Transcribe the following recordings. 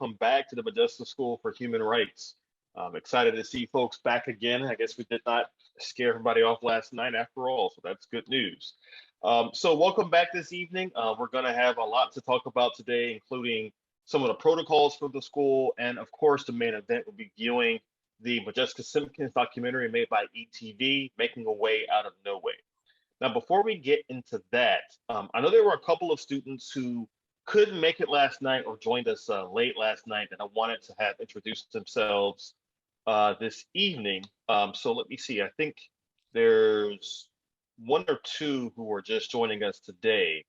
welcome back to the Modjeska School for Human Rights. I'm excited to see folks back again. I guess we did not scare everybody off last night after all, so that's good news. So welcome back this evening. We're going to have a lot to talk about today, including some of the protocols for the school, and of course, the main event will be viewing the Modjeska Simpkins documentary made by ETV, Making a Way Out of No Way. Now, before we get into that, I know there were a couple of students who couldn't make it last night or joined us late last night that I wanted to have introduced themselves this evening. So let me see. I think there's one or two who are just joining us today.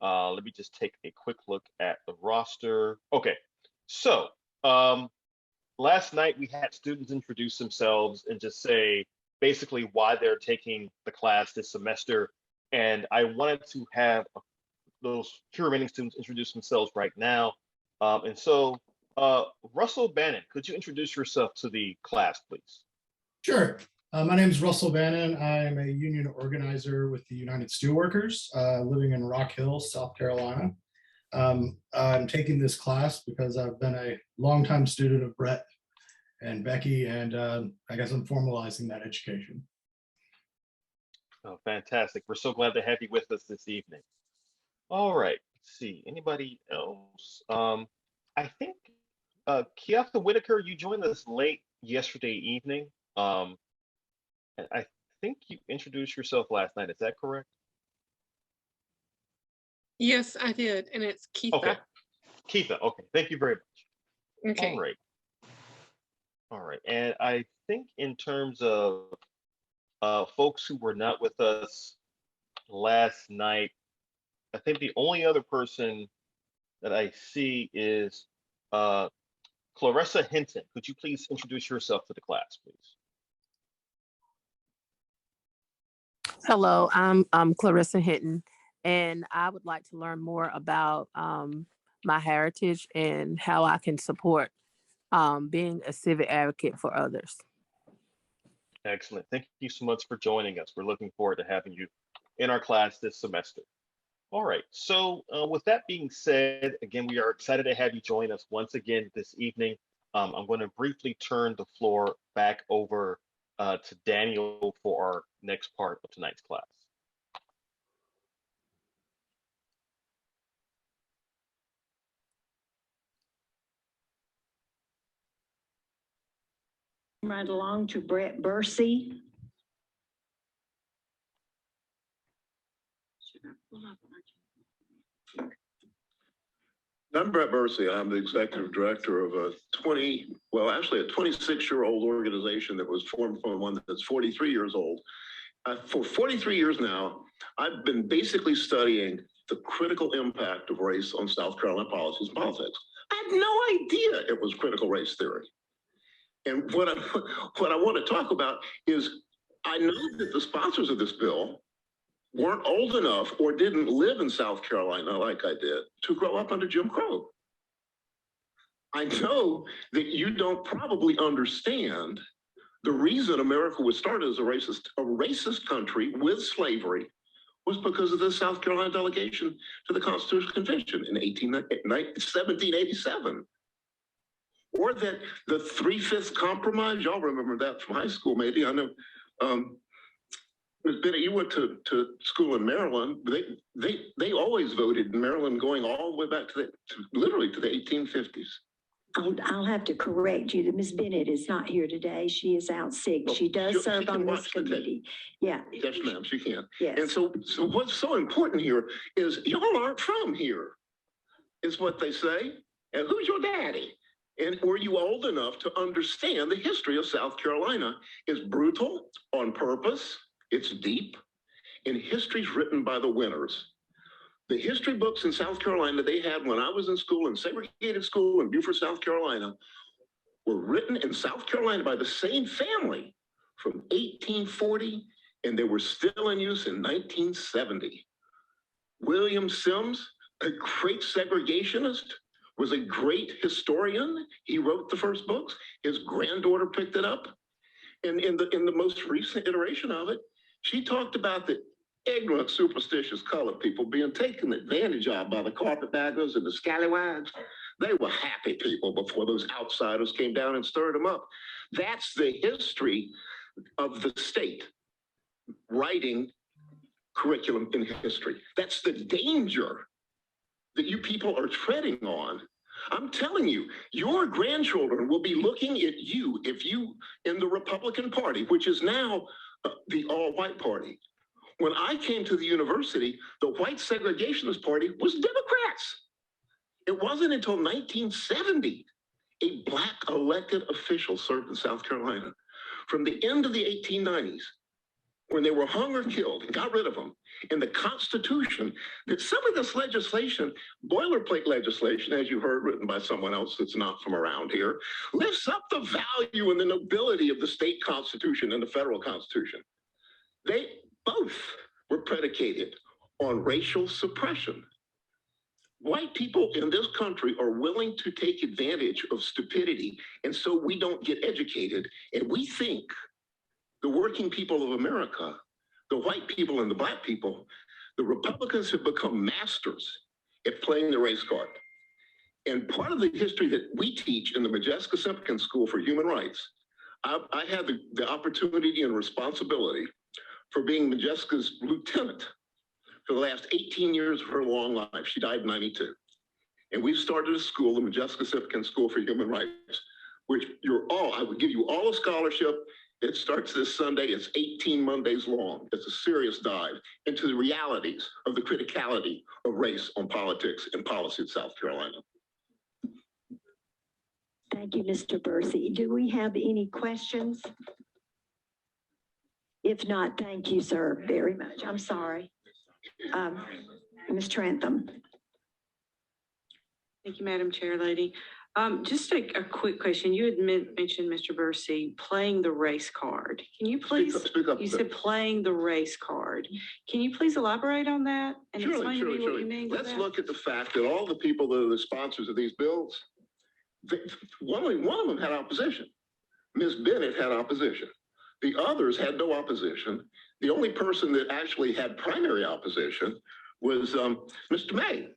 Let me just take a quick look at the roster. Okay, so last night we had students introduce themselves and just say basically why they're taking the class this semester. And I wanted to have those two remaining students introduce themselves right now. And so, Russell Bannon, could you introduce yourself to the class, please? Sure. My name is Russell Bannon. I am a union organizer with the United Steelworkers, living in Rock Hill, South Carolina. I'm taking this class because I've been a longtime student of Brett and Becky, and I guess I'm formalizing that education. Oh, fantastic. We're so glad to have you with us this evening. All right, let's see, anybody else? I think Keatha Whitaker, you joined us late yesterday evening. And I think you introduced yourself last night, is that correct? Yes, I did, and it's Keitha. Okay, Keitha, okay, thank you very much. Okay. All right, and I think in terms of folks who were not with us last night, I think the only other person that I see is Clarissa Hinton. Could you please introduce yourself to the class, please? Hello, I'm Clarissa Hinton, and I would like to learn more about my heritage and how I can support being a civic advocate for others. Excellent. Thank you so much for joining us. We're looking forward to having you in our class this semester. All right, so with that being said, again, we are excited to have you join us once again this evening. I'm going to briefly turn the floor back over to Daniel for our next part of tonight's class. Right along to Brett Bursey. I'm Brett Mercier. I'm the executive director of a 26-year-old organization that was formed from one that's 43 years old. For 43 years now, I've been basically studying the critical impact of race on South Carolina policies and politics. I had no idea it was critical race theory. And what I want to talk about is I know that the sponsors of this bill weren't old enough or didn't live in South Carolina like I did to grow up under Jim Crow. I know that you don't probably understand the reason America was started as a racist country with slavery was because of the South Carolina delegation to the Constitutional Convention in 1787. Or that the 3/5 compromise, y'all remember that from high school, maybe. I know Ms. Bennett, you went to school in Maryland. They always voted in Maryland going all the way back to literally to the 1850s. I'll have to correct you that Ms. Bennett is not here today. She is out sick. Well, she does serve she on this committee. Yeah. Yes, ma'am, she can. Yes. And so what's so important here is y'all aren't from here, is what they say. And who's your daddy? And were you old enough to understand the history of South Carolina? Is brutal on purpose. It's deep. And history's written by the winners. The history books in South Carolina they had when I was in school, in segregated school in Beaufort, South Carolina, were written in South Carolina by the same family from 1840, and they were still in use in 1970. William Sims, a great segregationist, was a great historian. He wrote the first books. His granddaughter picked it up. And in the most recent iteration of it, she talked about the ignorant, superstitious colored people being taken advantage of by the carpetbaggers and the scallywags. They were happy people before those outsiders came down and stirred them up. That's the history of the state writing curriculum in history. That's the danger that you people are treading on. I'm telling you, your grandchildren will be looking at you if you, in the Republican Party, which is now the all-white party. When I came to the university, the white segregationist party was Democrats. It wasn't until 1970 a black elected official served in South Carolina. From the end of the 1890s, when they were hung or killed and got rid of them, in the Constitution, that some of this legislation, boilerplate legislation, as you heard, written by someone else that's not from around here, lifts up the value and the nobility of the state constitution and the federal constitution. They both were predicated on racial suppression. White people in this country are willing to take advantage of stupidity, and so we don't get educated, and we think the working people of America, the white people and the black people, the Republicans have become masters at playing the race card. And part of the history that we teach in the Modjeska School for Human Rights, I had the opportunity and responsibility for being Modjeska's lieutenant for the last 18 years of her long life. She died in 92. And we've started a school, the Modjeska School for Human Rights, which I would give you all a scholarship. It starts this Sunday. It's 18 Mondays long. It's a serious dive into the realities of the criticality of race on politics and policy in South Carolina. Thank you, Mr. Berthy. Do we have any questions? If not, thank you, sir, very much. I'm sorry. Ms. Trantham. Thank you, Madam Chair Lady. Just a quick question. You had mentioned, Mr. Bercy, playing the race card. Can you please, speak up, you said playing the race card. Can you please elaborate on that and explain to me what you mean by that? Let's look at the fact that all the people that are the sponsors of these bills, only one of them had opposition. Ms. Bennett had opposition. The others had no opposition. The only person that actually had primary opposition was Mr. May.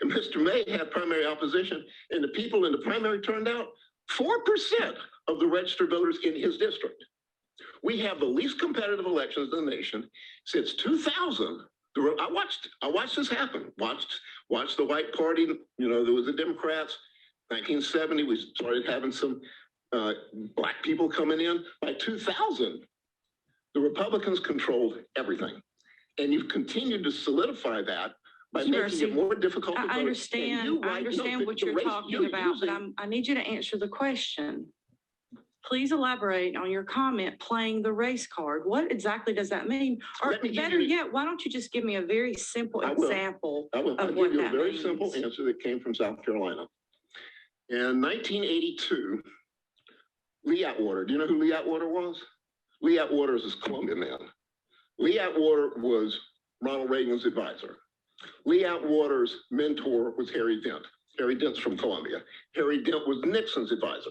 And Mr. May had primary opposition, and the people in the primary turned out 4% of the registered voters in his district. We have the least competitive elections in the nation since 2000. I watched this happen. Watched the white party. You know, there was the Democrats. 1970, we started having some black people coming in. By 2000, the Republicans controlled everything, and you've continued to solidify that by making it more difficult to vote. I understand what you're talking about, but I need you to answer the question. Please elaborate on your comment, playing the race card. What exactly does that mean? Or better yet, why don't you just give me a very simple example of what that means? I'll give you a very simple answer that came from South Carolina. In 1982, Lee Atwater, do you know who Lee Atwater was? Lee Atwater is a Columbia man. Lee Atwater was Ronald Reagan's advisor. Lee Atwater's mentor was Harry Dent. Harry Dent's from Columbia. Harry Dent was Nixon's advisor.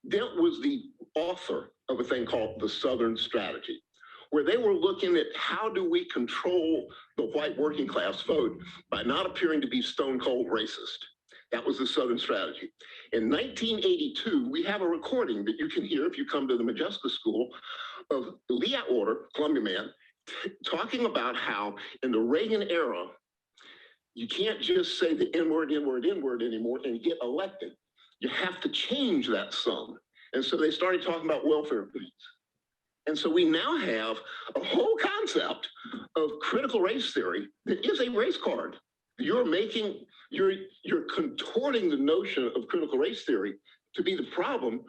Dent was the author of a thing called the Southern Strategy, where they were looking at how do we control the white working class vote by not appearing to be stone cold racist. That was the Southern Strategy. In 1982, we have a recording that you can hear if you come to the Modjeska School of Lee Atwater, Columbia man, talking about how in the Reagan era, you can't just say the N-word, N-word, N-word anymore and get elected. You have to change that some. And so they started talking about welfare police. And so we now have a whole concept of critical race theory that is a race card. You're contorting the notion of critical race theory to be the problem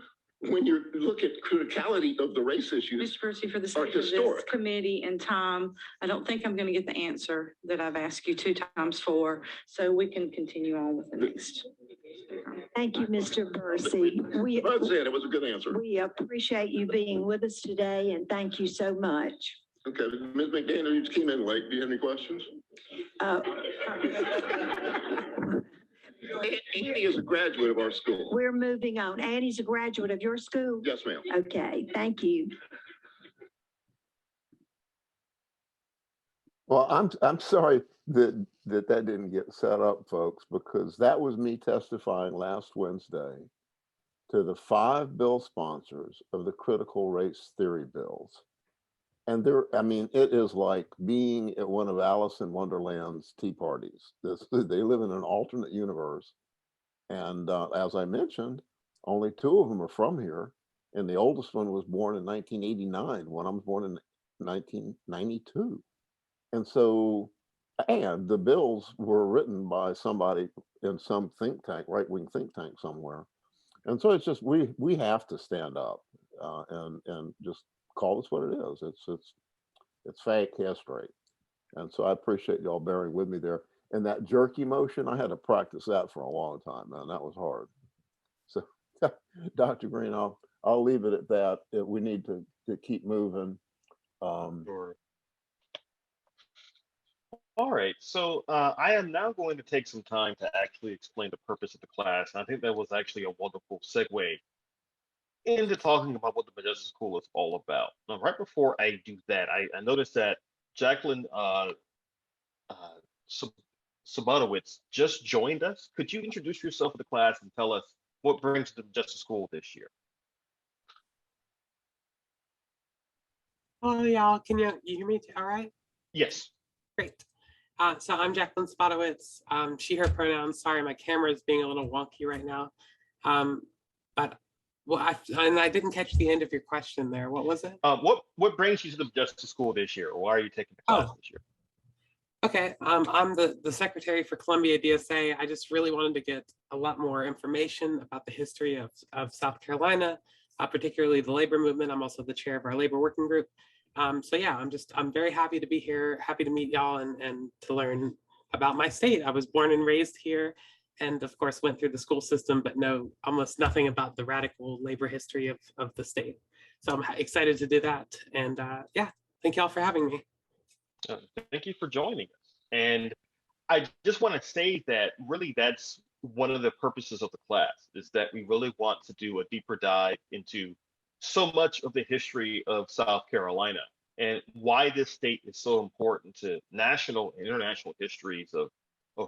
when you look at criticality of the race issues. Mr. Percy, for the sake of this committee and time, I don't think I'm going to get the answer that I've asked you 2 times for, so we can continue on with the next. Thank you, Mr. Bercy. That's it. It was a good answer. We appreciate you being with us today, and thank you so much. Okay, Ms. McDaniel, you just came in late. Do you have any questions? Annie is a graduate of our school. We're moving on. Annie's a graduate of your school? Yes, ma'am. Okay, thank you. Well, I'm sorry that didn't get set up, folks, because that was me testifying last Wednesday to the 5 bill sponsors of the critical race theory bills. And I mean, it is like being at one of Alice in Wonderland's tea parties. They live in an alternate universe. And as I mentioned, only 2 of them are from here. And the oldest one was born in 1989, when I was born in 1992. And so, and the bills were written by somebody in some think tank, right-wing think tank somewhere. And so it's just, we have to stand up and just call this what it is. It's fake history. And so I appreciate y'all bearing with me there. And that jerky motion, I had to practice that for a long time, man. That was hard. So Dr. Green, I'll leave it at that. We need to keep moving. Sure. All right, so I am now going to take some time to actually explain the purpose of the class. And I think that was actually a wonderful segue into talking about what the Modjeska School is all about. Now, right before I do that, I noticed that Jacqueline Sabanowitz just joined us. Could you introduce yourself to the class and tell us what brings the Modjeska School this year? Hello, y'all. Can you hear me all right? Yes. Great. So I'm Jacqueline Spadowitz, she, her pronouns. Sorry, my camera is being a little wonky right now. But I didn't catch the end of your question there. What was it? What brings you to the Modjeska School this year? Why are you taking the class this year? Okay, I'm the secretary for Columbia DSA. I just really wanted to get a lot more information about the history of South Carolina, particularly the labor movement. I'm also the chair of our labor working group. So yeah, I'm very happy to be here, happy to meet y'all and to learn about my state. I was born and raised here, and of course went through the school system, but know almost nothing about the radical labor history of the state. So I'm excited to do that. And yeah, thank y'all for having me. Thank you for joining us. And I just want to say that really that's one of the purposes of the class, is that we really want to do a deeper dive into so much of the history of South Carolina and why this state is so important to national and international histories of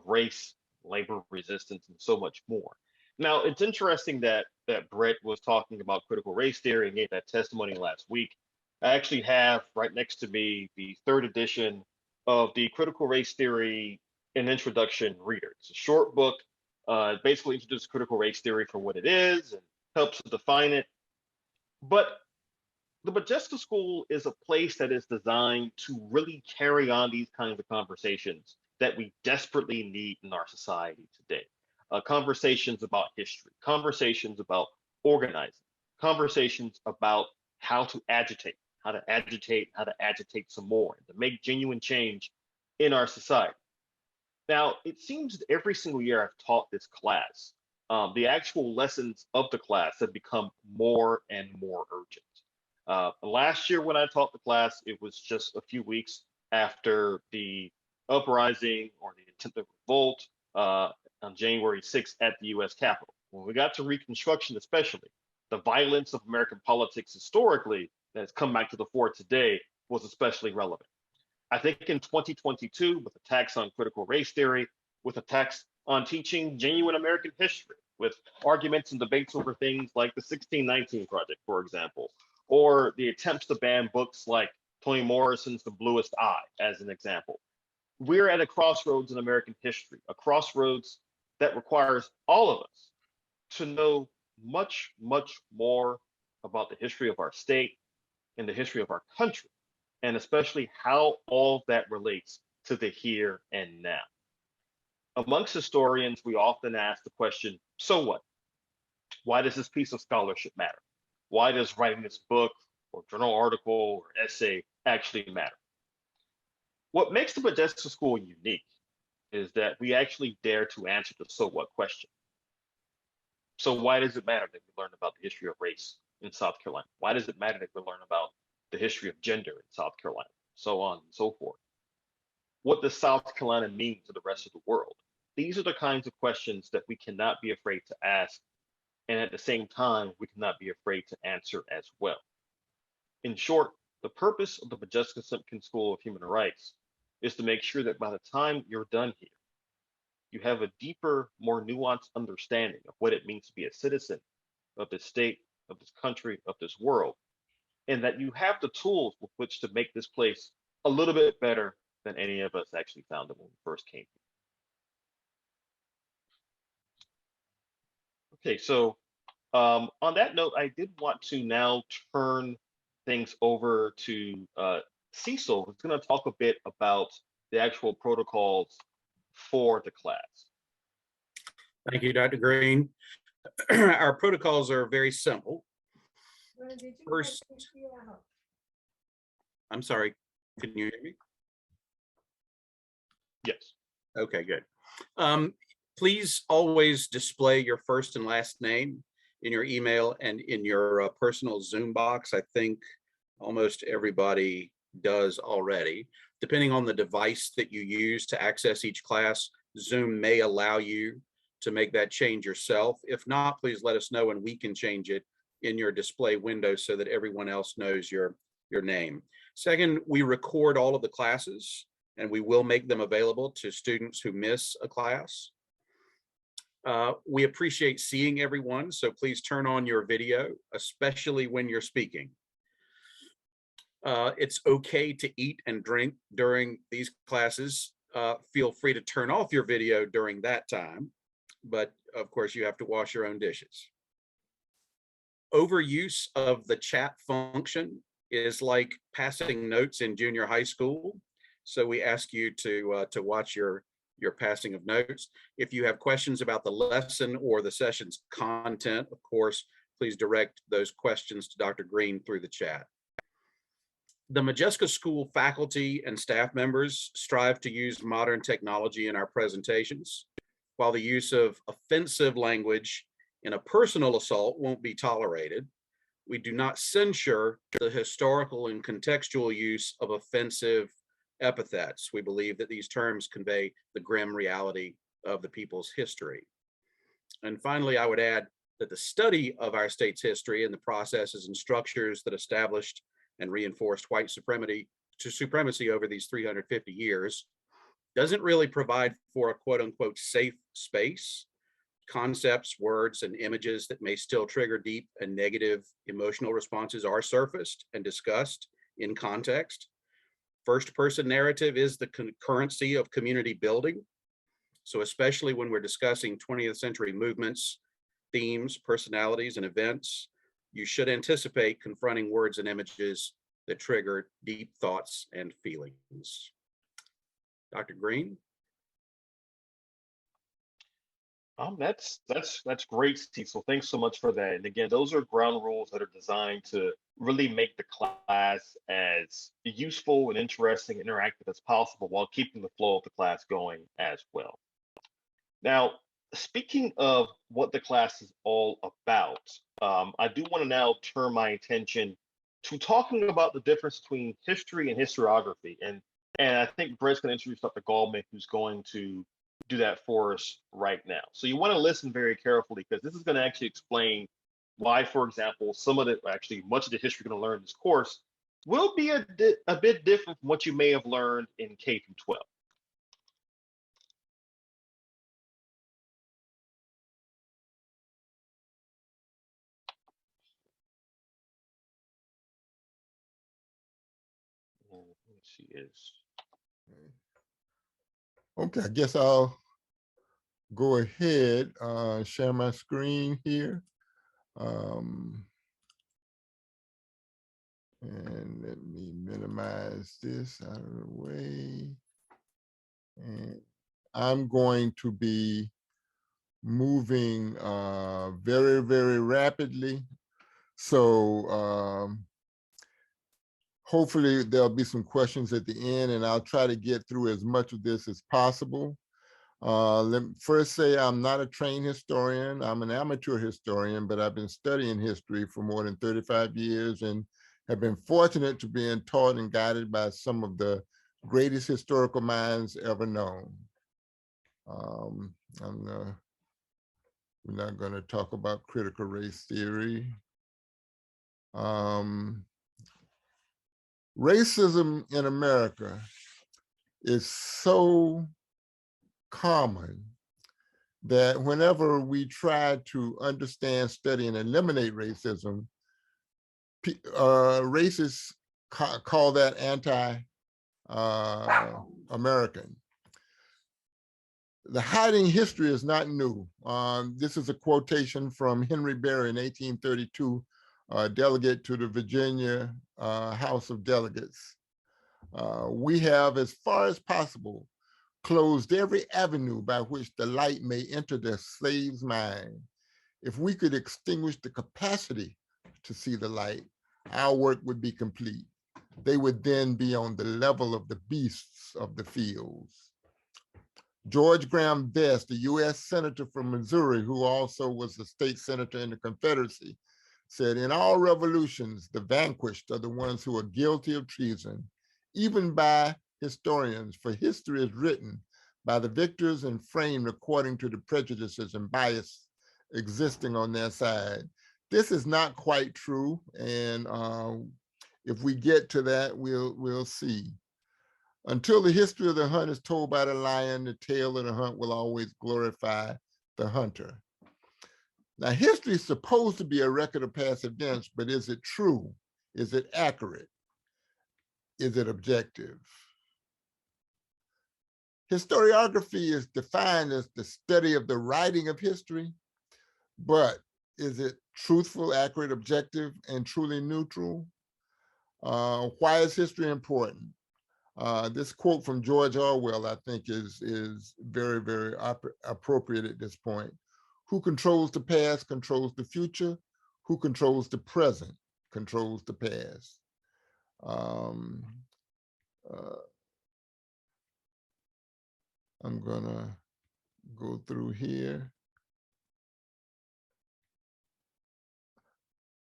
race, labor resistance, and so much more. Now, it's interesting that Brett was talking about critical race theory and gave that testimony last week. I actually have right next to me the 3rd edition of the Critical Race Theory An Introduction Reader. It's a short book. It basically introduces critical race theory for what it is and helps to define it. But the Modjeska School is a place that is designed to really carry on these kinds of conversations that we desperately need in our society today. Conversations about history, conversations about organizing, conversations about how to agitate some more, and to make genuine change in our society. Now, it seems that every single year I've taught this class, the actual lessons of the class have become more and more urgent. Last year when I taught the class, it was just a few weeks after the uprising or the attempted revolt on January 6th at the US Capitol. When we got to Reconstruction especially, the violence of American politics historically that has come back to the fore today was especially relevant. I think in 2022, with attacks on critical race theory, with attacks on teaching genuine American history, with arguments and debates over things like the 1619 Project, for example, or the attempts to ban books like Toni Morrison's The Bluest Eye, as an example. We're at a crossroads in American history, a crossroads that requires all of us to know much, much more about the history of our state and the history of our country, and especially how all that relates to the here and now. Amongst historians, we often ask the question, so what? Why does this piece of scholarship matter? Why does writing this book or journal article or essay actually matter? What makes the Modjeska School unique is that we actually dare to answer the so what question. So why does it matter that we learn about the history of race in South Carolina? Why does it matter that we learn about the history of gender in South Carolina, so on and so forth? What does South Carolina mean to the rest of the world? These are the kinds of questions that we cannot be afraid to ask, and at the same time, we cannot be afraid to answer as well. In short, the purpose of the Modjeska School of Human Rights is to make sure that by the time you're done here, you have a deeper, more nuanced understanding of what it means to be a citizen of this state, of this country, of this world, and that you have the tools with which to make this place a little bit better than any of us actually found it when we first came here. Okay, so on that note, I did want to now turn things over to Cecil, who's going to talk a bit about the actual protocols for the class. Thank you, Dr. Green. Our protocols are very simple. First, I'm sorry, can you hear me? Yes. Okay, good. Please always display your first and last name in your email and in your personal Zoom box. I think almost everybody does already. Depending on the device that you use to access each class, Zoom may allow you to make that change yourself. If not, please let us know and we can change it in your display window so that everyone else knows your name. Second, we record all of the classes and we will make them available to students who miss a class. We appreciate seeing everyone, so please turn on your video, especially when you're speaking. It's okay to eat and drink during these classes. Feel free to turn off your video during that time, but of course you have to wash your own dishes. Overuse of the chat function is like passing notes in junior high school. So we ask you to watch your passing of notes. If you have questions about the lesson or the session's content, of course, please direct those questions to Dr. Green through the chat. The Modjeska School faculty and staff members strive to use modern technology in our presentations, while the use of offensive language in a personal assault won't be tolerated. We do not censure the historical and contextual use of offensive epithets. We believe that these terms convey the grim reality of the people's history. And finally, I would add that the study of our state's history and the processes and structures that established and reinforced white supremacy over these 350 years doesn't really provide for a quote unquote safe space. Concepts, words, and images that may still trigger deep and negative emotional responses are surfaced and discussed in context. First person narrative is the currency of community building. So especially when we're discussing 20th century movements, themes, personalities, and events, you should anticipate confronting words and images that trigger deep thoughts and feelings. Dr. Green? That's great, Cecil. Thanks so much for that. And again, those are ground rules that are designed to really make the class as useful and interesting and interactive as possible while keeping the flow of the class going as well. Now, speaking of what the class is all about, I do want to now turn my attention to talking about the difference between history and historiography. And I think Brett's going to introduce Dr. Goldman, who's going to do that for us right now. So you want to listen very carefully because this is going to actually explain why, for example, much of the history you're going to learn in this course will be a bit different from what you may have learned in K through 12. She is. Okay, I guess I'll go ahead, share my screen here. And let me minimize this out of the way. And I'm going to be moving very, very rapidly. So hopefully there'll be some questions at the end and I'll try to get through as much of this as possible. Let me first say I'm not a trained historian. I'm an amateur historian, but I've been studying history for more than 35 years and have been fortunate to be taught and guided by some of the greatest historical minds ever known. We're not going to talk about critical race theory. Racism in America is so common that whenever we try to understand, study, and eliminate racism, racists call that anti-American. The hiding history is not new. This is a quotation from Henry Berry in 1832, delegate to the Virginia House of Delegates. We have, as far as possible, closed every avenue by which the light may enter the slave's mind. If we could extinguish the capacity to see the light, our work would be complete. They would then be on the level of the beasts of the fields. George Graham Best, a US Senator from Missouri, who also was a state senator in the Confederacy, said, "In all revolutions, the vanquished are the ones who are guilty of treason, even by historians, for history is written by the victors and framed according to the prejudices and bias existing on their side." This is not quite true, and if we get to that, we'll see. Until the history of the hunt is told by the lion, the tale of the hunt will always glorify the hunter. Now, history is supposed to be a record of past events, but is it true? Is it accurate? Is it objective? Historiography is defined as the study of the writing of history, but is it truthful, accurate, objective, and truly neutral? Why is history important? This quote from George Orwell, I think, is very, very appropriate at this point. Who controls the past controls the future. Who controls the present controls the past. I'm gonna go through here.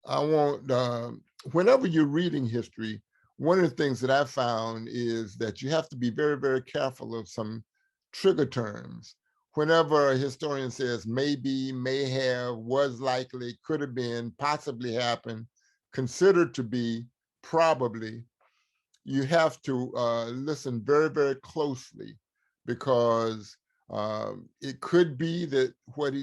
I want, whenever you're reading history, one of the things that I found is that you have to be very, very careful of some trigger terms. Whenever a historian says maybe, may have, was likely, could have been, possibly happened, considered to be, probably, you have to listen very, very closely, because it could be that what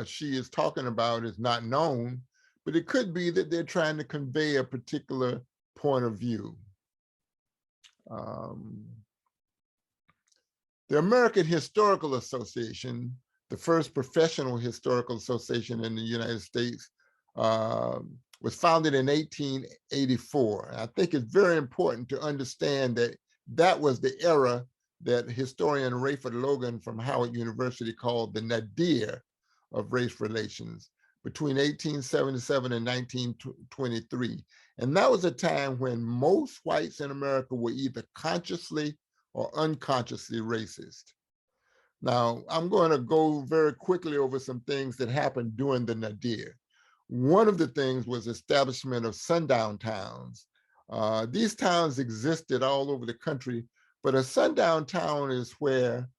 she is talking about is not known, but it could be that they're trying to convey a particular point of view. The American Historical Association, the first professional historical association in the United States, was founded in 1884. I think it's very important to understand that that was the era that historian Rayford Logan from Howard University called the nadir of race relations, between 1877 and 1923. And that was a time when most whites in America were either consciously or unconsciously racist. Now, I'm going to go very quickly over some things that happened during the nadir. One of the things was establishment of sundown towns. These towns existed all over the country, but a sundown town is where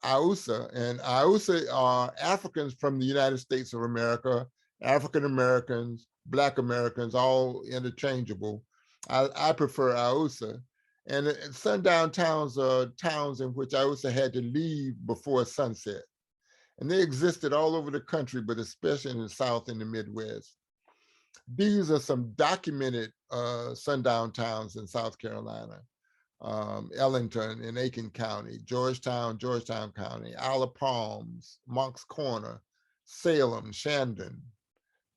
Ausa, and Ausa are Africans from the United States of America, African Americans, Black Americans, all interchangeable. I prefer Ausa. And sundown towns are towns in which Ausa had to leave before sunset. And they existed all over the country, but especially in the South and the Midwest. These are some documented sundown towns in South Carolina. Ellington in Aiken County, Georgetown County, Isle of Palms, Moncks Corner, Salem, Shandon,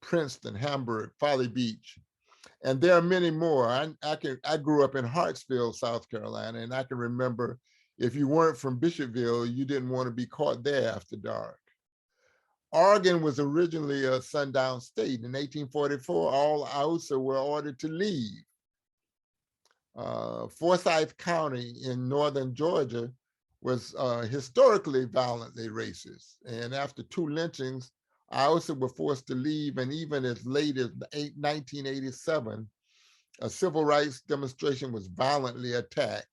Princeton, Hamburg, Folly Beach. And there are many more. I grew up in Hartsville, South Carolina, and I can remember if you weren't from Bishopville, you didn't want to be caught there after dark. Oregon was originally a sundown state. In 1844, all Ausa were ordered to leave. Forsyth County in northern Georgia was historically violently racist. And after 2 lynchings, Ausa were forced to leave, and even as late as 1987, a civil rights demonstration was violently attacked.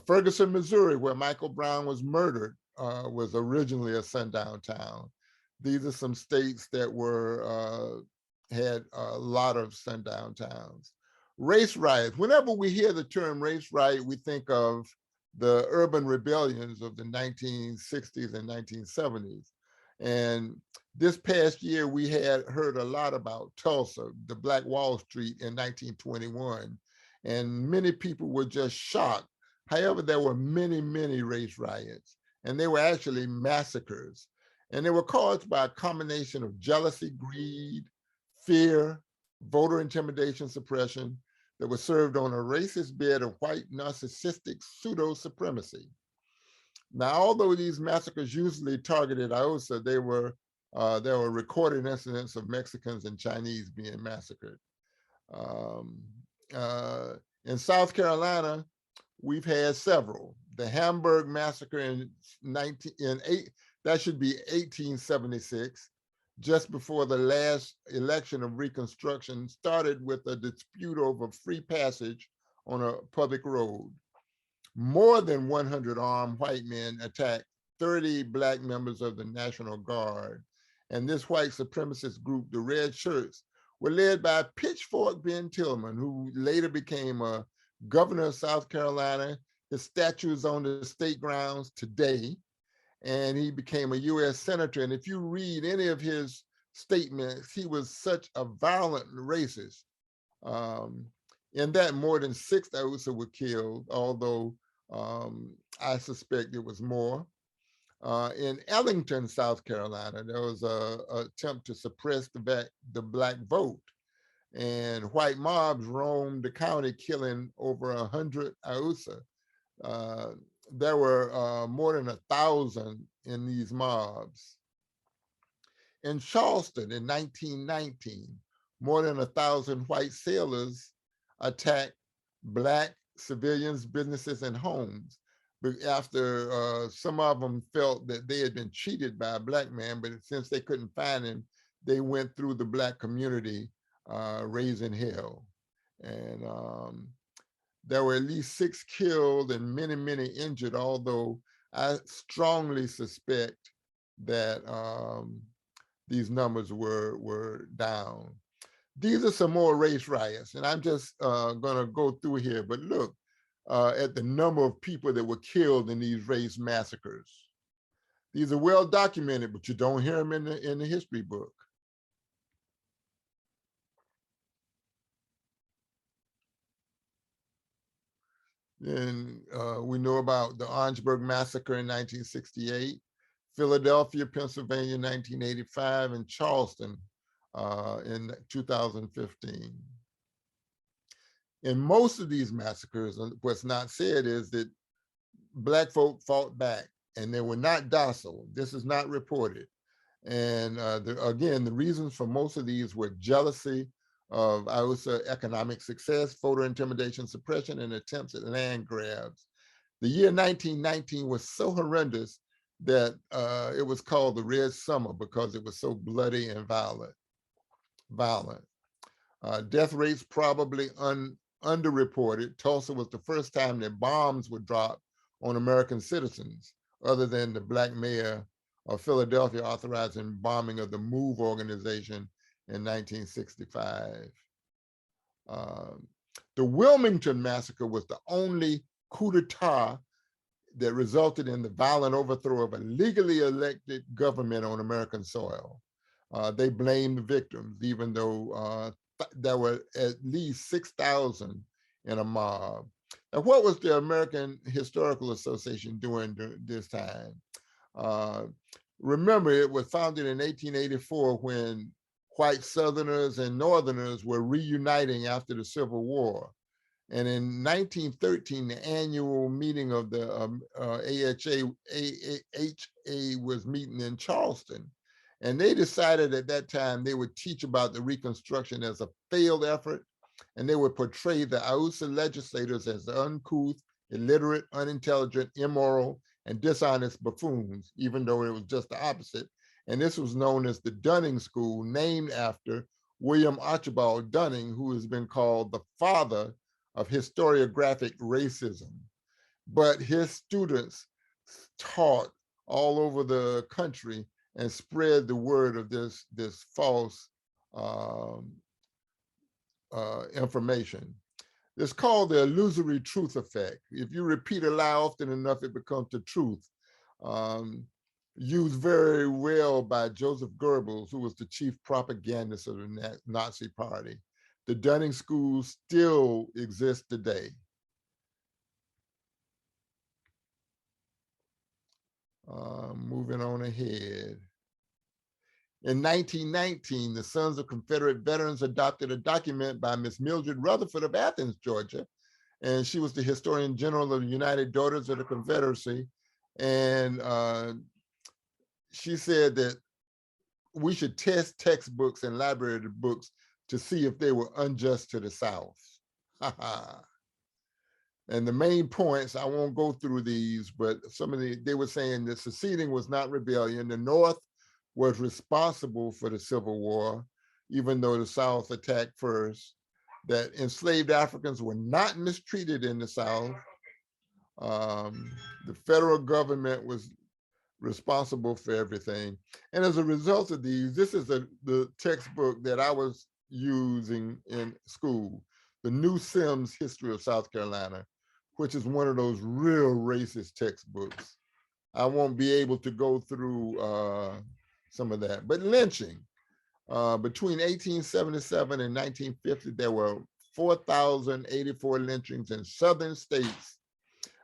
Ferguson, Missouri, where Michael Brown was murdered, was originally a sundown town. These are some states that were had a lot of sundown towns. race riots. Whenever we hear the term race riot, we think of the urban rebellions of the 1960s and 1970s. And this past year, we had heard a lot about Tulsa, the Black Wall Street in 1921, and many people were just shocked. However, there were many, many race riots, and they were actually massacres. And they were caused by a combination of jealousy, greed, fear, voter intimidation, suppression, that was served on a racist bed of white narcissistic pseudo-supremacy. Now, although these massacres usually targeted IOSA, there were recorded incidents of Mexicans and Chinese being massacred. In South Carolina, we've had several. The Hamburg Massacre in 1876, just before the last election of Reconstruction, started with a dispute over free passage on a public road. More than 100 armed white men attacked 30 Black members of the National Guard. And this white supremacist group, the Red Shirts, were led by Pitchfork Ben Tillman, who later became a governor of South Carolina. His statue is on the state grounds today, and he became a US senator. And if you read any of his statements, he was such a violent racist. In that, more than 6 IOSA were killed, although I suspect it was more. In Ellington, South Carolina, there was an attempt to suppress the Black vote, and white mobs roamed the county, killing over 100 IOSA. There were more than 1,000 in these mobs. In Charleston in 1919, more than 1,000 white sailors attacked Black civilians, businesses, and homes. But after some of them felt that they had been cheated by a Black man, but since they couldn't find him, they went through the Black community raising hell. And there were at least 6 killed and many, many injured, although I strongly suspect that these numbers were down. These are some more race riots, and I'm just gonna go through here, but look at the number of people that were killed in these race massacres. These are well documented, but you don't hear them in the history book. Then we know about the Orangeburg Massacre in 1968, Philadelphia, Pennsylvania, 1985, and Charleston in 2015. In most of these massacres, what's not said is that Black folk fought back and they were not docile. This is not reported. And again, the reasons for most of these were jealousy of IOSA economic success, voter intimidation, suppression, and attempts at land grabs. The year 1919 was so horrendous that it was called the Red Summer because it was so bloody and violent. Death rates probably underreported. Tulsa was the first time that bombs were dropped on American citizens, other than the Black mayor of Philadelphia authorizing bombing of the MOVE organization in 1965. The Wilmington Massacre was the only coup d'etat that resulted in the violent overthrow of a legally elected government on American soil. They blamed the victims, even though there were at least 6,000 in a mob. And what was the American Historical Association doing during this time? Remember, it was founded in 1884 when white Southerners and Northerners were reuniting after the Civil War. And in 1913, the annual meeting of the AHA was meeting in Charleston. And they decided at that time they would teach about the Reconstruction as a failed effort, and they would portray the IOSA legislators as uncouth, illiterate, unintelligent, immoral, and dishonest buffoons, even though it was just the opposite. And this was known as the Dunning School, named after William Archibald Dunning, who has been called the father of historiographic racism. But his students taught all over the country and spread the word of this false information. It's called the illusory truth effect. If you repeat a lie often enough, it becomes the truth. Used very well by Joseph Goebbels, who was the chief propagandist of the Nazi Party. The Dunning School still exists today. Moving on ahead. In 1919, the Sons of Confederate Veterans adopted a document by Miss Mildred Rutherford of Athens, Georgia, and she was the Historian General of the United Daughters of the Confederacy. And she said that we should test textbooks and library books to see if they were unjust to the South. And the main points, I won't go through these, but they were saying that seceding was not rebellion. The North was responsible for the Civil War, even though the South attacked first, that enslaved Africans were not mistreated in the South. The federal government was responsible for everything. And as a result of these, this is the textbook that I was using in school, the New Sims History of South Carolina, which is one of those real racist textbooks. I won't be able to go through some of that, but lynching. Between 1877 and 1950, there were 4,084 lynchings in southern states.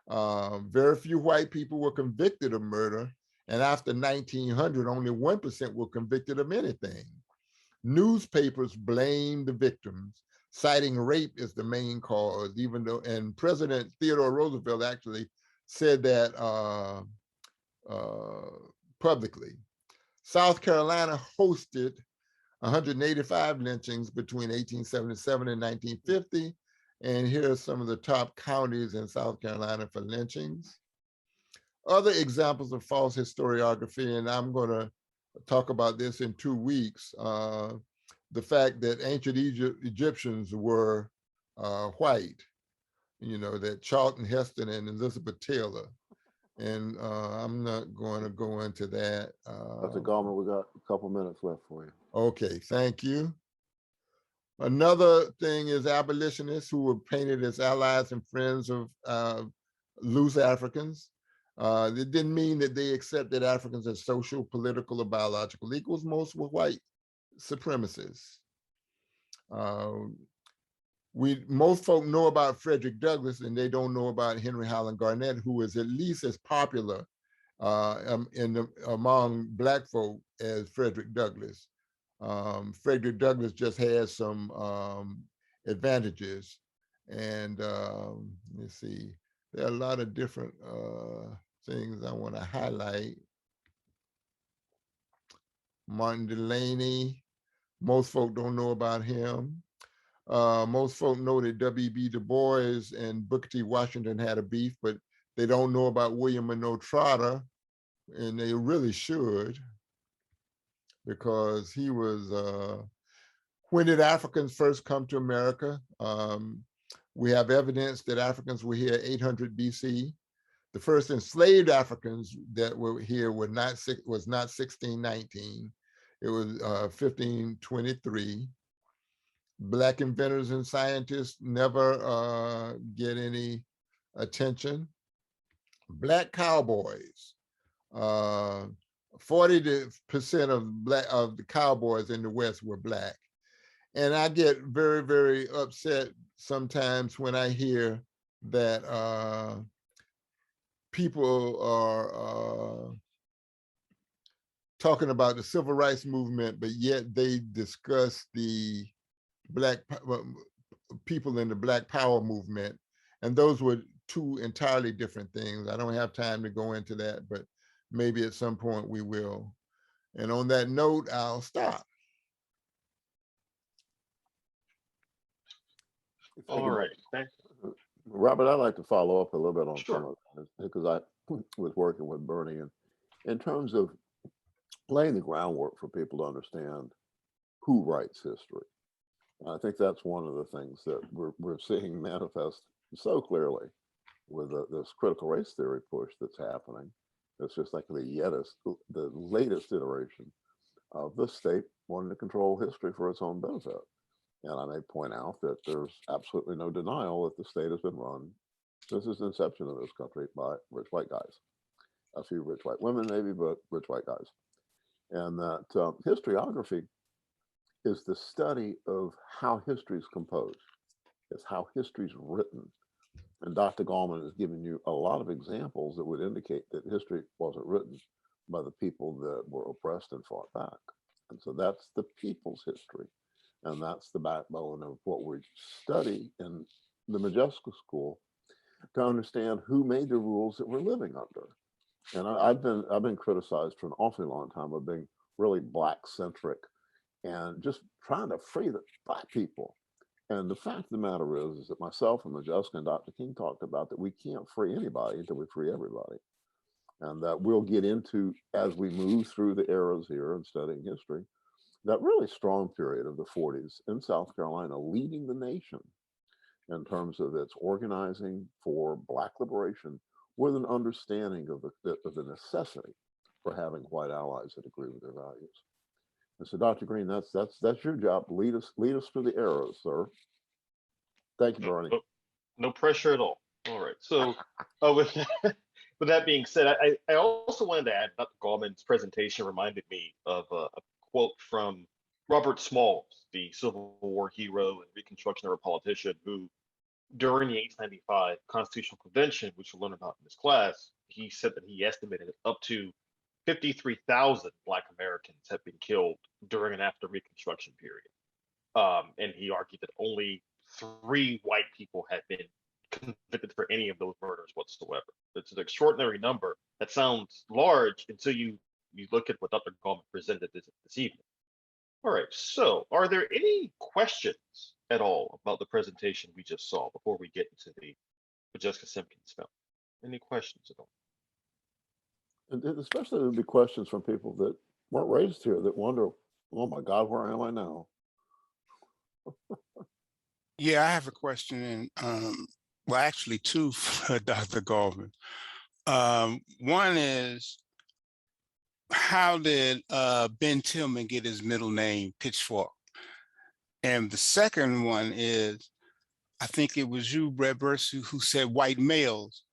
Very few white people were convicted of murder, and after 1900, only 1% were convicted of anything. Newspapers blamed the victims, citing rape as the main cause, even though, and President Theodore Roosevelt actually said that publicly. South Carolina hosted 185 lynchings between 1877 and 1950. And here are some of the top counties in South Carolina for lynchings. Other examples of false historiography, and I'm going to talk about this in 2 weeks, the fact that ancient Egyptians were white, that Charlton Heston and Elizabeth Taylor. And I'm not going to go into that. Dr. Gallman, we got a couple minutes left for you. Okay, thank you. Another thing is abolitionists who were painted as allies and friends of loose Africans. It didn't mean that they accepted Africans as social, political, or biological equals. Most were white supremacists. Most folk know about Frederick Douglass, and they don't know about Henry Highland Garnet, who is at least as popular among Black folk as Frederick Douglass. Frederick Douglass just has some advantages. And let's see, there are a lot of different things I want to highlight. Martin Delany, most folk don't know about him. Most folk know that W.B. Du Bois and Booker T. Washington had a beef, but they don't know about William Monroe Trotter, and they really should, because he was, when did Africans first come to America? We have evidence that Africans were here 800 BC. The first enslaved Africans that were here was not 1619. It was 1523. Black inventors and scientists never get any attention. Black cowboys, 40% of the cowboys in the West were Black. And I get very, very upset sometimes when I hear that people are talking about the civil rights movement, but yet they discuss the Black people in the Black Power movement. And those were two entirely different things. I don't have time to go into that, but maybe at some point we will. And on that note, I'll stop. All right. Robert, I'd like to follow up a little bit on some of this, because I was working with Bernie, and in terms of laying the groundwork for people to understand who writes history. I think that's one of the things that we're seeing manifest so clearly with this critical race theory push that's happening. It's just like the latest iteration of the state wanting to control history for its own benefit. And I may point out that there's absolutely no denial that the state has been run since the inception of this country by rich white guys. A few rich white women maybe, but rich white guys. And that historiography is the study of how history is composed. It's how history is written. And Dr. Gallman has given you a lot of examples that would indicate that history wasn't written by the people that were oppressed and fought back. And so that's the people's history. And that's the backbone of what we study in the Modjeska School to understand who made the rules that we're living under. And I've been criticized for an awfully long time of being really Black centric and just trying to free the Black people. And the fact of the matter is that myself and Modjeska and Dr. King talked about that we can't free anybody until we free everybody. And that we'll get into, as we move through the eras here and studying history, that really strong period of the 40s in South Carolina leading the nation in terms of its organizing for Black liberation with an understanding of the necessity for having white allies that agree with their values. And so, Dr. Green, that's your job. Lead us through the eras, sir. Thank you, Bernie. No pressure at all. All right. So, with that being said, I also wanted to add, Dr. Gallman's presentation reminded me of a quote from Robert Smalls, the Civil War hero and Reconstruction era politician, who during the 1895 Constitutional Convention, which we'll learn about in this class, he said that he estimated up to 53,000 Black Americans have been killed during and after Reconstruction period. And he argued that only 3 white people had been convicted for any of those murders whatsoever. It's an extraordinary number that sounds large until you look at what Dr. Gallman presented this evening. All right, so are there any questions at all about the presentation we just saw before we get into the Modjeska Simpkins film? Any questions at all? And especially there'll be questions from people that weren't raised here that wonder, oh my God, where am I now? Yeah, I have a question, and well, actually 2 for Dr. Gallman. One is, how did Ben Tillman get his middle name Pitchfork? And the second one is, I think it was you, Brett Bursu, who said white males.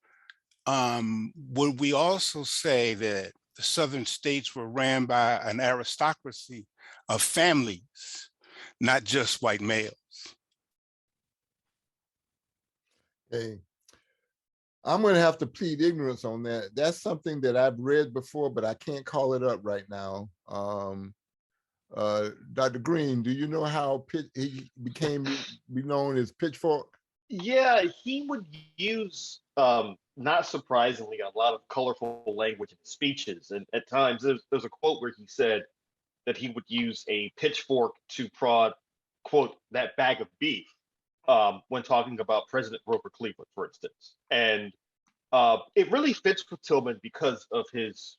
Would we also say that the Southern states were ran by an aristocracy of families, not just white males? Hey, I'm going to have to plead ignorance on that. That's something that I've read before, but I can't call it up right now. Dr. Green, do you know how he became known as Pitchfork? Yeah, he would use, not surprisingly, a lot of colorful language in speeches. And at times, there's a quote where he said that he would use a pitchfork to prod, quote, that bag of beef, when talking about President Grover Cleveland, for instance. And it really fits with Tillman because of his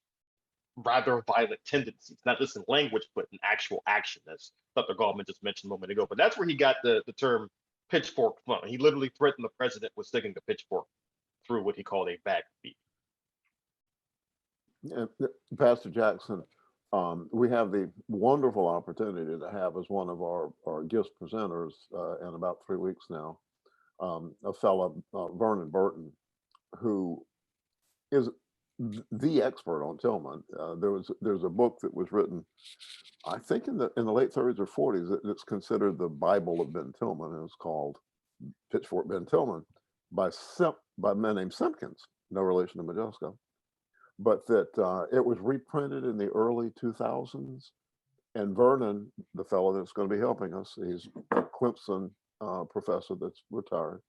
rather violent tendencies, not just in language, but in actual action, as Dr. Gallman just mentioned a moment ago. But that's where he got the term pitchfork from. He literally threatened the president with sticking the pitchfork through what he called a bag of beef. Yeah, Pastor Jackson, we have the wonderful opportunity to have as one of our guest presenters in about 3 weeks now, a fellow, Vernon Burton, who is the expert on Tillman. There's a book that was written, I think in the late 30s or 40s, that's considered the Bible of Ben Tillman, and it's called Pitchfork Ben Tillman by a man named Simpkins, no relation to Modjeska, but that it was reprinted in the early 2000s. And Vernon, the fellow that's going to be helping us, he's a Clemson professor that's retired.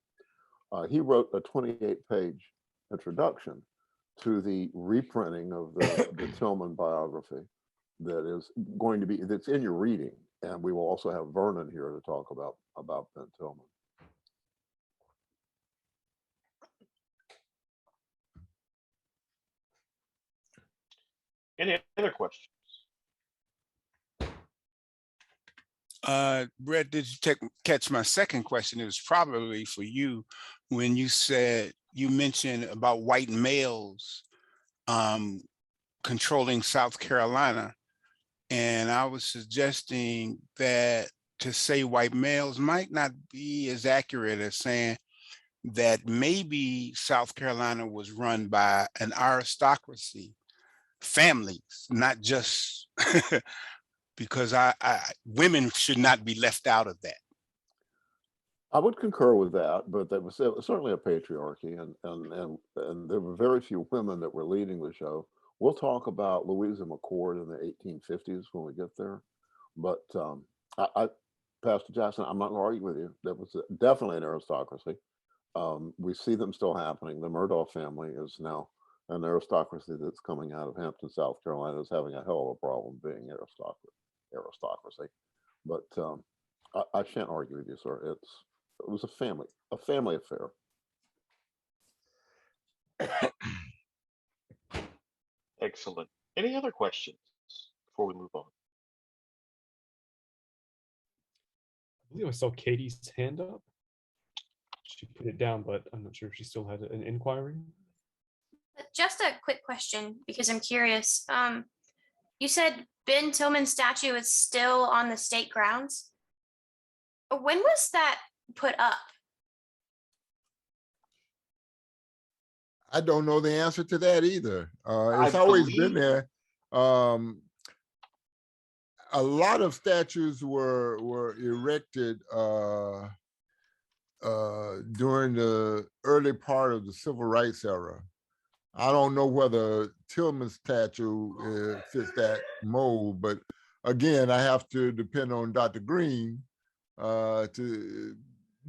He wrote a 28-page introduction to the reprinting of the Tillman biography that is going to be, that's in your reading. And we will also have Vernon here to talk about Ben Tillman. Any other questions? Brett, did you catch my second question? It was probably for you when you said, you mentioned about white males controlling South Carolina. And I was suggesting that to say white males might not be as accurate as saying that maybe South Carolina was run by an aristocracy, families, not just because women should not be left out of that. I would concur with that, but it was certainly a patriarchy, and there were very few women that were leading the show. We'll talk about Louisa McCord in the 1850s when we get there, but Pastor Jackson, I'm not going to argue with you. That was definitely an aristocracy. We see them still happening. The Murdaugh family is now an aristocracy that's coming out of Hampton, South Carolina, is having a hell of a problem being aristocracy. But I shan't argue with you, sir. It was a family affair. Excellent. Any other questions before we move on? I believe I saw Katie's hand up. She put it down, but I'm not sure if she still had an inquiry. Just a quick question, because I'm curious. You said Ben Tillman's statue is still on the state grounds. When was that put up? I don't know the answer to that either. It's always been there. A lot of statues were erected during the early part of the civil rights era. I don't know whether Tillman's statue fits that mold, but again, I have to depend on Dr. Green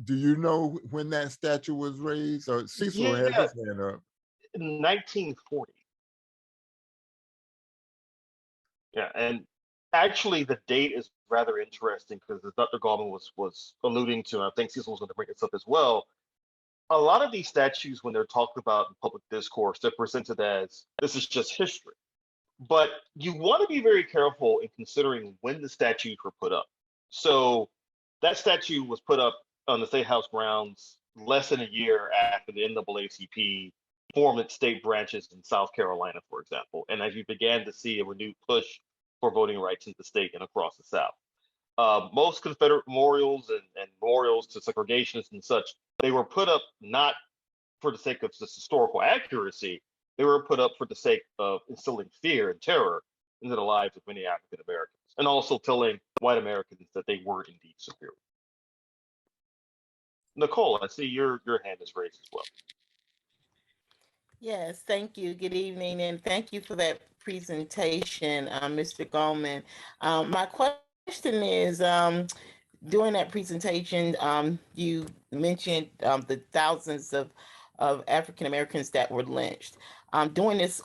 do you know when that statue was raised? Or Cecil has his hand up. 1940. Yeah, and actually the date is rather interesting because as Dr. Gallman was alluding to, and I think Cecil was going to bring this up as well, a lot of these statues, when they're talked about in public discourse, they're presented as this is just history. But you want to be very careful in considering when the statues were put up. So that statue was put up on the State House grounds less than a year after the NAACP formed its state branches in South Carolina, for example. And as you began to see a renewed push for voting rights in the state and across the South. Most Confederate memorials and memorials to segregationists and such, they were put up not for the sake of just historical accuracy, they were put up for the sake of instilling fear and terror into the lives of many African Americans, and also telling white Americans that they were indeed superior. Nicole, I see your hand is raised as well. Yes, thank you. Good evening, and thank you for that presentation, Mr. Gallman. My question is, during that presentation, you mentioned the thousands of African Americans that were lynched. During this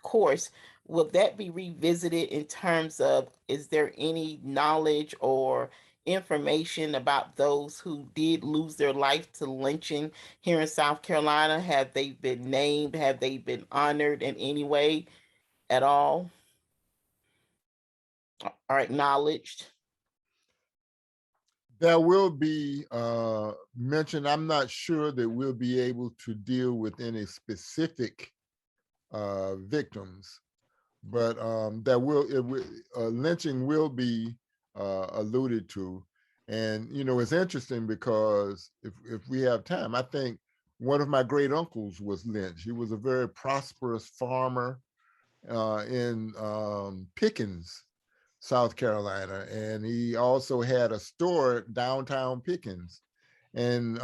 course, will that be revisited in terms of, is there any knowledge or information about those who did lose their life to lynching here in South Carolina? Have they been named? Have they been honored in any way at all? Or acknowledged? There will be mention. I'm not sure that we'll be able to deal with any specific victims, but lynching will be alluded to. And you know, it's interesting because if we have time, I think one of my great uncles was lynched. He was a very prosperous farmer in Pickens, South Carolina, and he also had a store downtown Pickens, and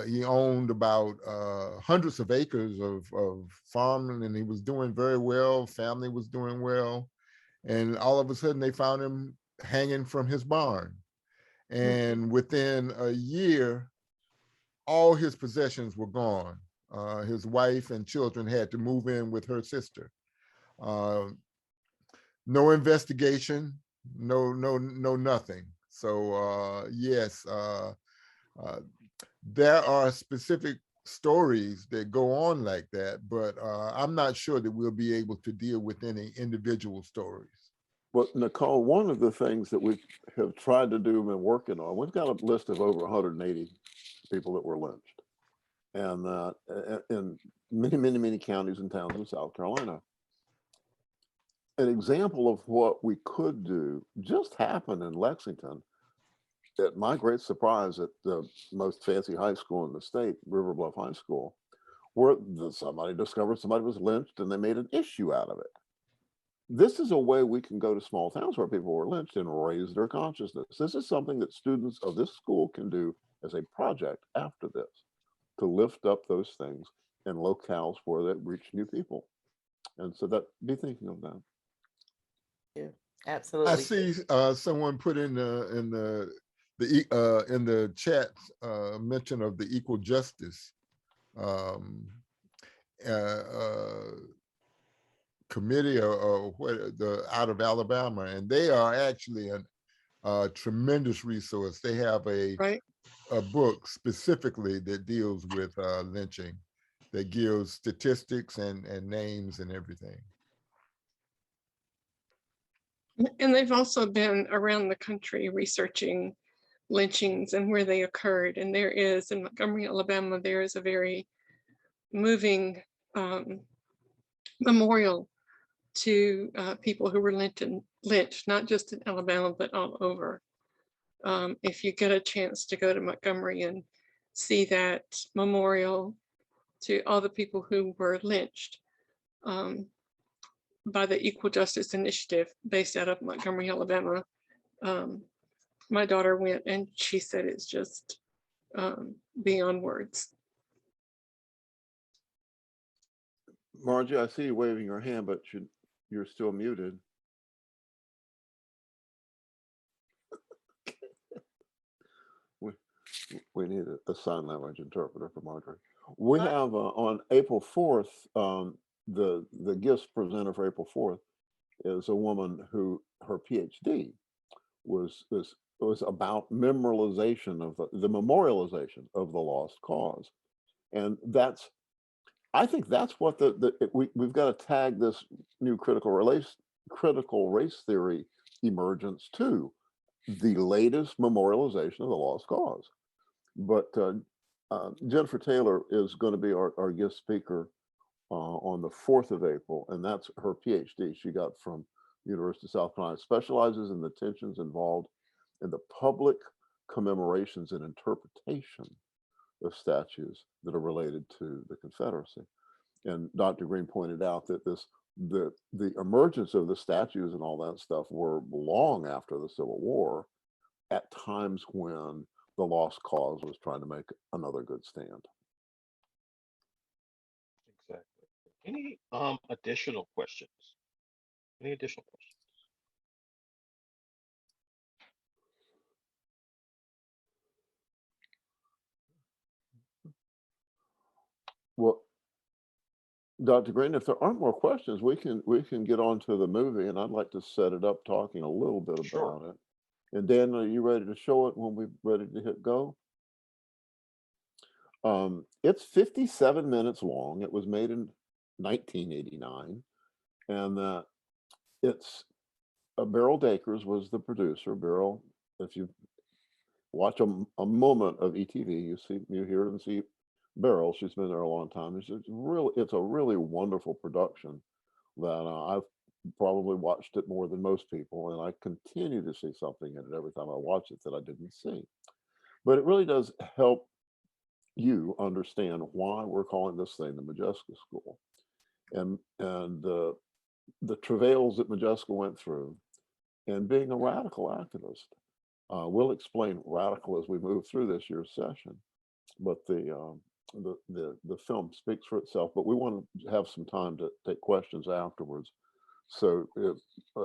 he owned about hundreds of acres of farming, and he was doing very well. Family was doing well, and all of a sudden they found him hanging from his barn, and within a year, all his possessions were gone. His wife and children had to move in with her sister. No investigation, no nothing. So yes, there are specific stories that go on like that, but I'm not sure that we'll be able to deal with any individual stories. Well, Nicole, one of the things that we have tried to do and been working on, we've got a list of over 180 people that were lynched, and in many counties and towns in South Carolina. an example of what we could do just happened in Lexington. At my great surprise, at the most fancy high school in the state, River Bluff High School, where somebody discovered somebody was lynched and they made an issue out of it. This is a way we can go to small towns where people were lynched and raise their consciousness. This is something that students of this school can do as a project after this, to lift up those things in locales where they reach new people. And so that, be thinking of that. Yeah, absolutely. I see someone put in the chat mention of the equal justice committee or what, out of Alabama, and they are actually a tremendous resource. They have a book specifically that deals with lynching, that gives statistics and names and everything. And they've also been around the country researching lynchings and where they occurred. And there is, in Montgomery, Alabama, there is a very moving memorial to people who were lynched, not just in Alabama, but all over. If you get a chance to go to Montgomery and see that memorial to all the people who were lynched by the Equal Justice Initiative based out of Montgomery, Alabama. My daughter went and she said it's just beyond words. Margie, I see you waving your hand, but you're still muted. We need a sign language interpreter for Marjorie. We have on April 4th, the gifts presented for April 4th is a woman who her PhD was about memorialization of the memorialization of the lost cause. And I think that's what we've got to tag this new critical race theory emergence to, the latest memorialization of the lost cause. But Jennifer Taylor is going to be our guest speaker on the 4th of April, and that's her PhD she got from University of South Carolina. Specializes in the tensions involved in the public commemorations and interpretation of statues that are related to the Confederacy. And Dr. Green pointed out that the emergence of the statues and all that stuff were long after the Civil War, at times when the lost cause was trying to make another good stand. Exactly. Any additional questions? Any additional questions? Well, Dr. Green, if there aren't more questions, we can get on to the movie, and I'd like to set it up talking a little bit about it. And Dan, are you ready to show it when we're ready to hit go? It's 57 minutes long. It was made in 1989, and it's Beryl Dakers was the producer. Beryl, if you watch a moment of ETV, you hear and see Beryl. She's been there a long time. It's a really wonderful production that I've probably watched it more than most people, and I continue to see something in it every time I watch it that I didn't see. But it really does help you understand why we're calling this thing the Modjeska School, and the travails that Modjeska went through, and being a radical activist. We'll explain radical as we move through this year's session, but the film speaks for itself. But we want to have some time to take questions afterwards. So,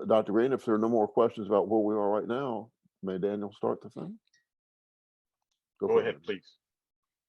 Dr. Green, if there are no more questions about where we are right now, may Daniel start the thing? Go ahead, please.